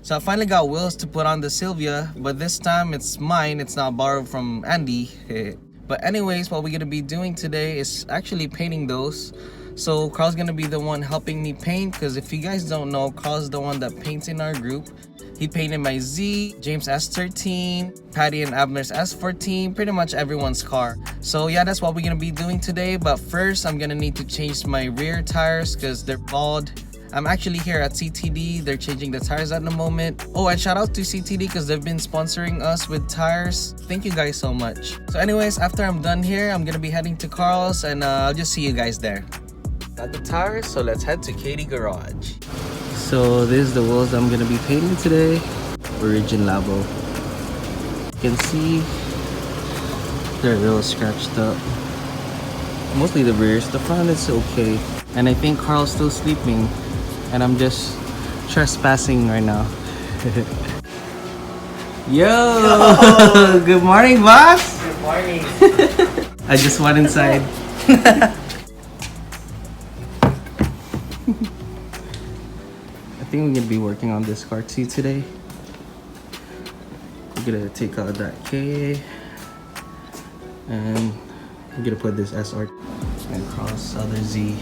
So I finally got wheels to put on the Sylvia, but this time it's mine. It's not borrowed from Andy. But anyways, what we're gonna be doing today is actually painting those. So Karl's gonna be the one helping me paint, because if you guys don't know, Karl's the one that paints in our group. He painted my Z, James S13, Patty and Abner's S14, pretty much everyone's car. So yeah, that's what we're gonna be doing today. But first, I'm gonna need to change my rear tires because they're bald. I'm actually here at CTD. They're changing the tires at the moment. Oh, and shout out to CTD because they've been sponsoring us with tires. Thank you guys so much. So anyways, after I'm done here, I'm gonna be heading to Karl's, and I'll just see you guys there. Got the tires, so let's head to KDgarage. So this is the wheels I'm gonna be painting today. Originlab. You can see they're a little scratched up. Mostly the rears. The front is okay. And I think Karl's still sleeping, and I'm just trespassing right now. Yo! Good morning, boss! Good morning. I just went inside. I think we're gonna be working on this car too today. We're gonna take out that K, and we're gonna put this SR and cross other Z.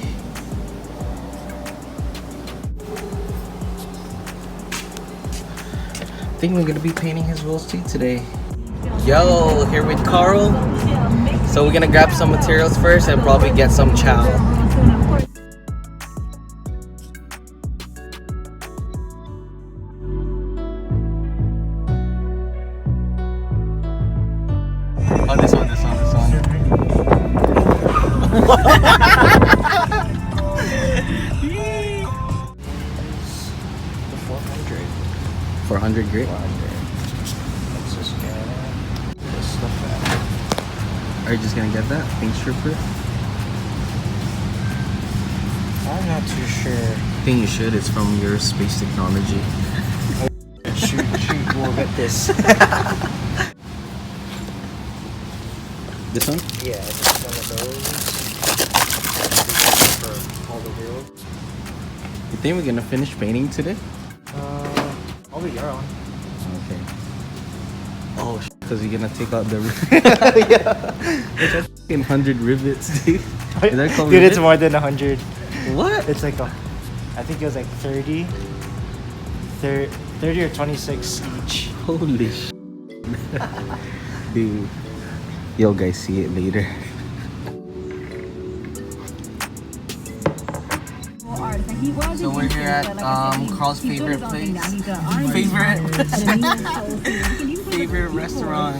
I think we're gonna be painting his wheels too today. Yo, here with Karl. So we're gonna grab some materials first and probably get some chow. Oh, this one. The 400. 400 grit. 400. Let's just get this stuff out. Are you just gonna get that paint stripper? I'm not too sure. I think you should. It's from your space technology. Shoot, we'll get this. This one? Yeah, just one of those. For all the wheels. You think we're gonna finish painting today? I'll be your own. Okay. Oh, because you're gonna take out the Yeah. 100 rivets, dude. Is that called Dude, rivets? it's more than 100. What? It's like I think it was like 30 or 26 each. Holy sh. Dude. You'll guys see it later. So we're here at Karl's favorite place. Favorite restaurant.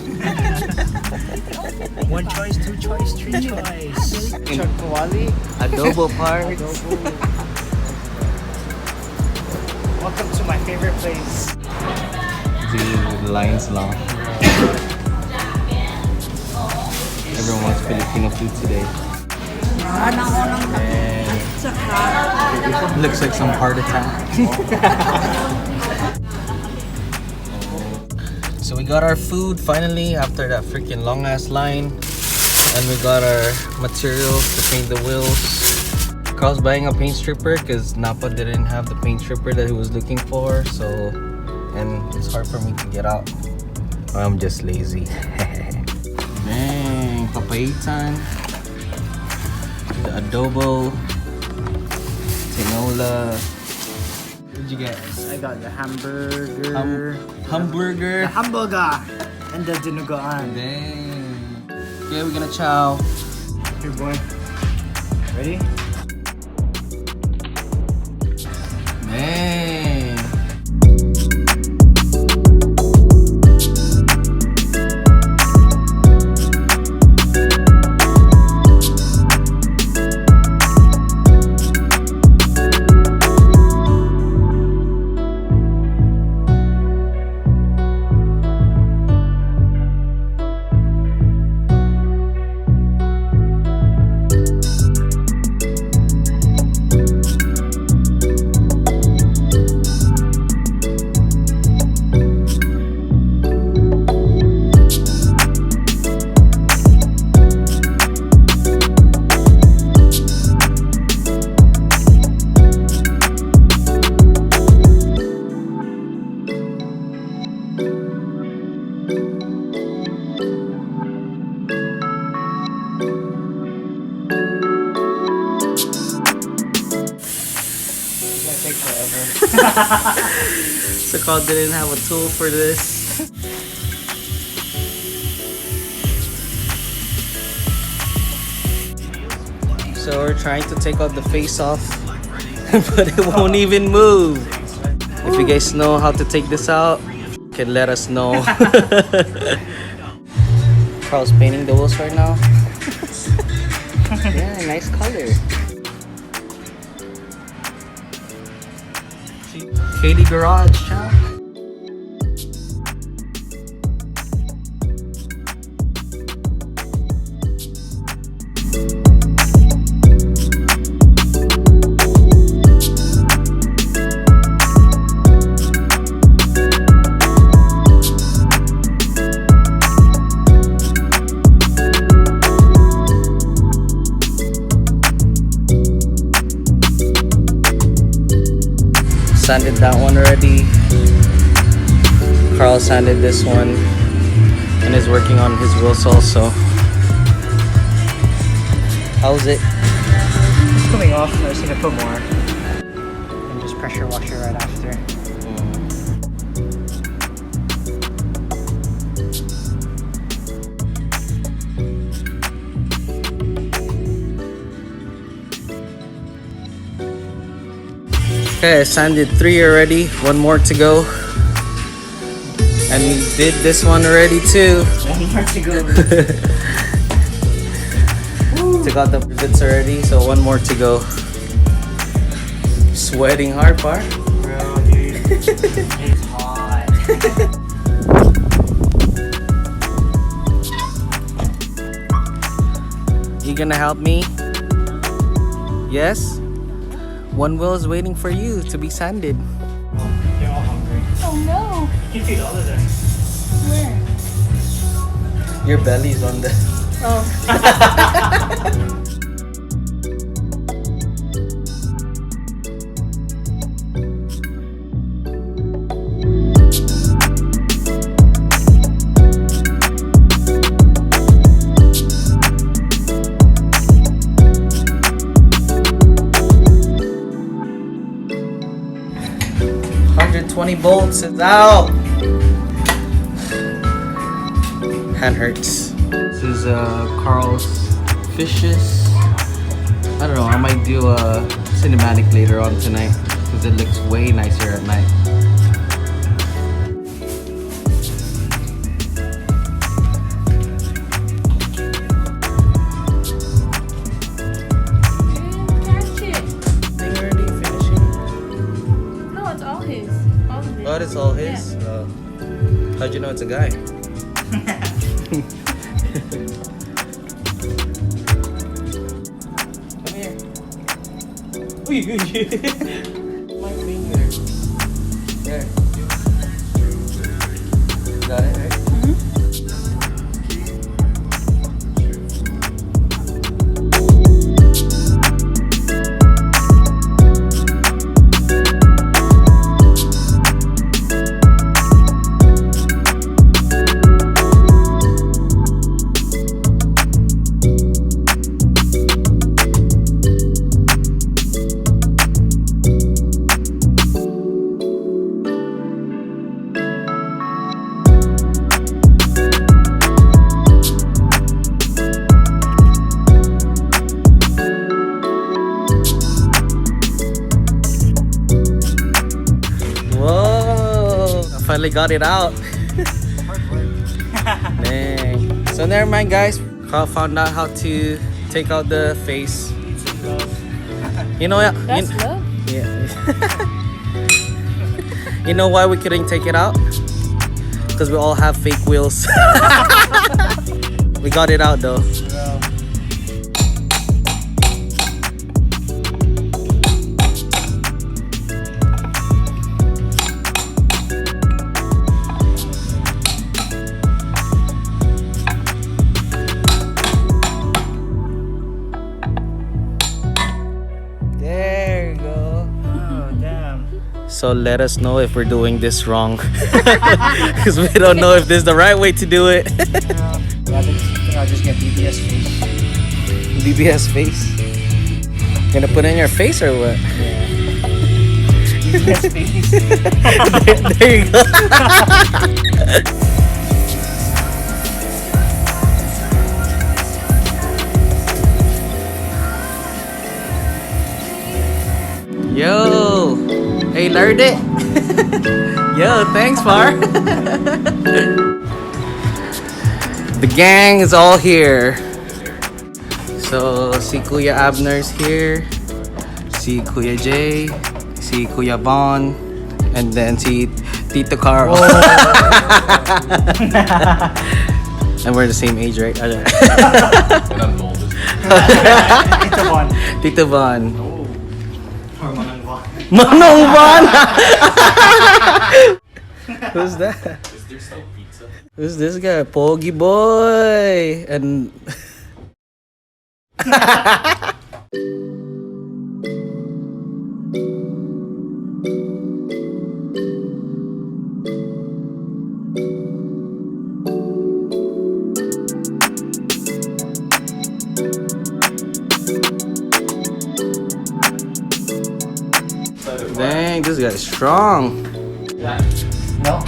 One choice, two choice, three choice. Chokwali. Adobo parts. Welcome to my favorite place. Dude, the line's long. Everyone wants Filipino food today. Looks like some heart attack. So we got our food finally after that freaking long ass line, and we got our materials to paint the wheels. Karl's buying a paint stripper because Napa didn't have the paint stripper that he was looking for, so, and it's hard for me to get out. I'm just lazy. Dang, papaitan, the adobo, tinola. What'd you get? I got the hamburger. Hamburger. The hamburger and the dinuguan. Dang. Okay, we're gonna chow. Here, boy. Ready? Dang. So Karl didn't have a tool for this. So we're trying to take out the face off, but it won't even move. If you guys know how to take this out, you can let us know. Karl's painting the wheels right now. Yeah, nice color. KDgarage, child. Sanded that one already. Karl sanded this one and is working on his wheels also. How's it? It's coming off. I just need to put more. And just pressure wash it right after. Okay, I sanded 3 already. 1 more to go. And we did this one already too. 1 more to go. Took out the rivets already, so 1 more to go. Sweating hard, Bar. Bro, dude. It's hot. You gonna help me? Yes? 1 wheel is waiting for you to be sanded. They're all hungry. Oh no! You can feed all of them. Where? Your belly's on the... Oh. 120 bolts is out. Hand hurts. This is Karl's fishes. I don't know, I might do a cinematic later on tonight because it looks way nicer at night. Catch it! Thing already finishing. No, it's all his. All of it. Oh, it's all his? How'd you know it's a guy? Come here. Uy, uy. My finger. There. Got it, right? 'Whoa! I finally got it out. Hard work. Dang. So never mind, guys. Karl found out how to take out the face. You know, That's love. yeah. You know why we couldn't take it out? Because we all have fake wheels. We got it out though. There you go. Oh, damn. So let us know if we're doing this wrong. Because we don't know if this is the right way to do it. Yeah, I think I'll just get BBS face. BBS face. Gonna put it in your face or what? Yes, please. There you go. Yo, hey, learned it. Yo, thanks, Far. The gang is all here. So, si Kuya Abner's here, si Kuya Jay, si Kuya Bon, and then si Tito Karl. And we're the same age, right? And I'm the oldest. Ito one. Tito Bon. Or Manang Von. Manong Bon! Who's that? Is there still pizza? Who's this guy? Pogi Boy! And... Dang, this guy's strong. No?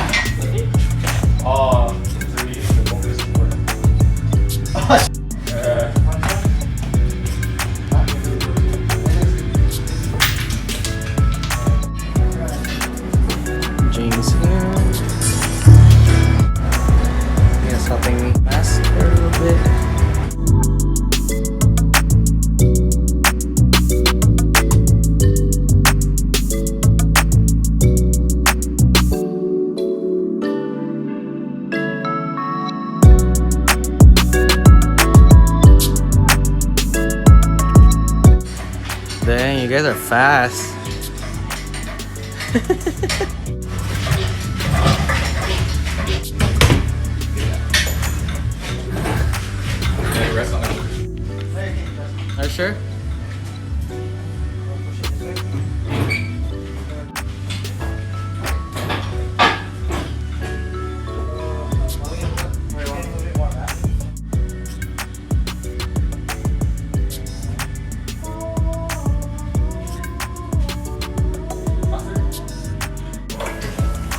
James here. He's helping me mask a little bit. Dang, you guys are fast. Yeah, rest on it. Are you sure?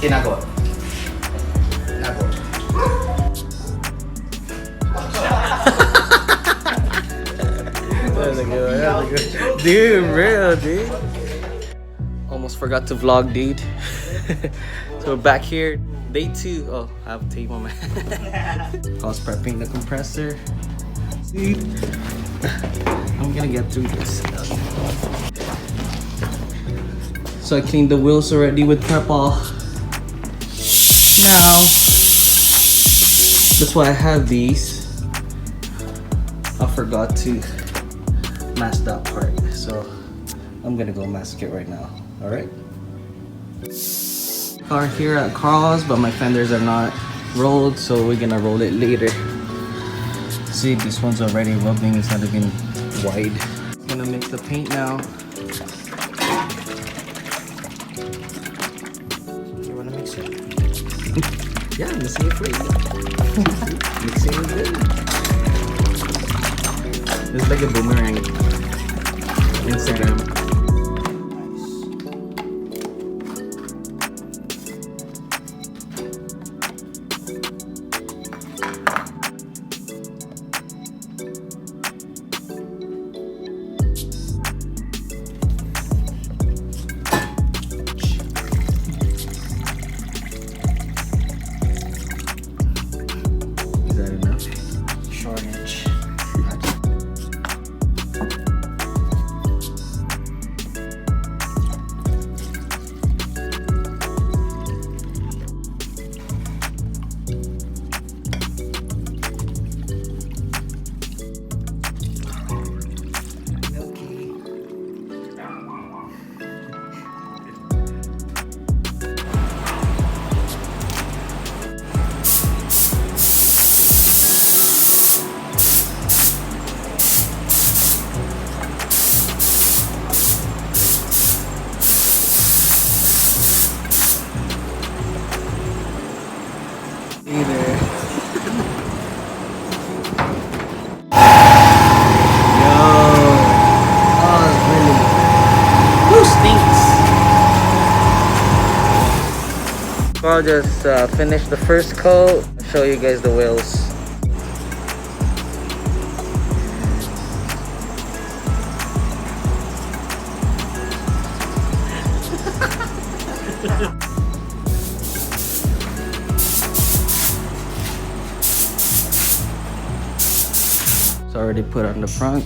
Ginagawa. That's a good one. That's a good. Dude, real, dude. Almost forgot to vlog, dude. So we're back here. Day 2. Oh, I have tape on my hand. I was prepping the compressor. Dude. I'm gonna get through this. So I cleaned the wheels already with prep all. Now, that's why I have these. I forgot to mask that part, so I'm gonna go mask it right now. All right. Car here at Karl's, but my fenders are not rolled, so we're gonna roll it later. See, this one's already rubbing. It's not even wide. Gonna mix the paint now. You wanna mix it? Yeah, I'm mixing it for you. Mixing it good. It's like a boomerang. Instagram. Is that enough? Short inch. I'll just finish the first coat, show you guys the wheels. It's already put on the front.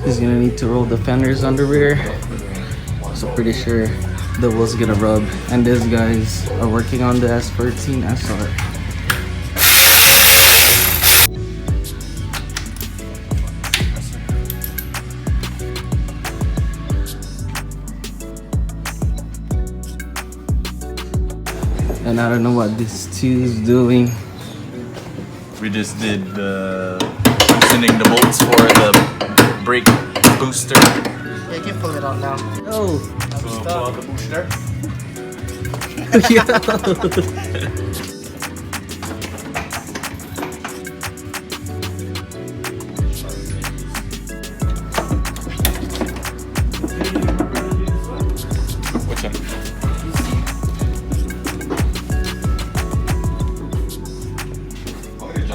He's gonna need to roll the fenders on the rear. So pretty sure the wheel's gonna rub. And these guys are working on the S13 SR. And I don't know what this two is doing. We just did loosening the bolts for the brake booster. Yeah, you can pull it out now. Oh! So pull out the booster. Which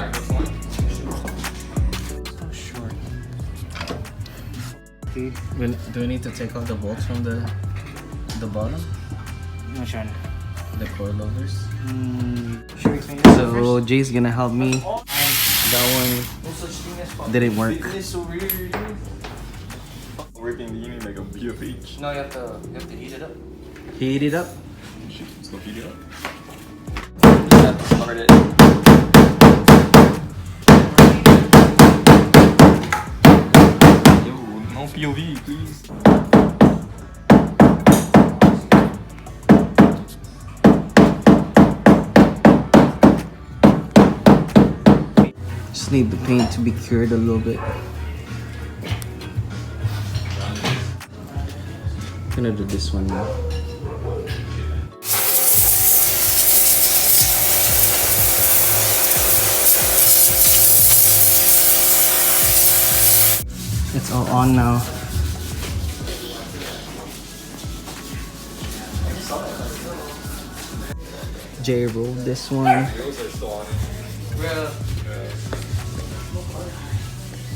one? So short. Do we need to take off the bolts from the bottom? Which one? The coilovers? Should we clean it So first? Jay's gonna help me. That one didn't work. Working, you need like a BFH. No, you have to heat it up. Heat it up? Let's go heat it up. You have to start it. Yo, no POV, please. Just need the paint to be cured a little bit. I'm gonna do this one now. It's all on now. Jay rolled this one.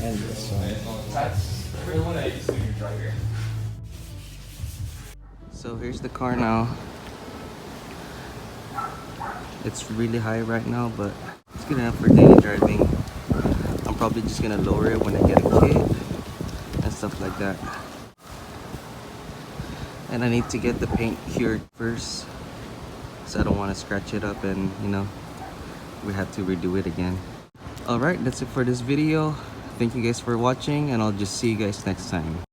And this one. So here's the car now. It's really high right now, but it's good enough for daily driving. I'm probably just gonna lower it when I get a kit and stuff like that. And I need to get the paint cured first, so I don't want to scratch it up and, you know, we have to redo it again. Alright, that's it for this video. Thank you guys for watching, and I'll just see you guys next time.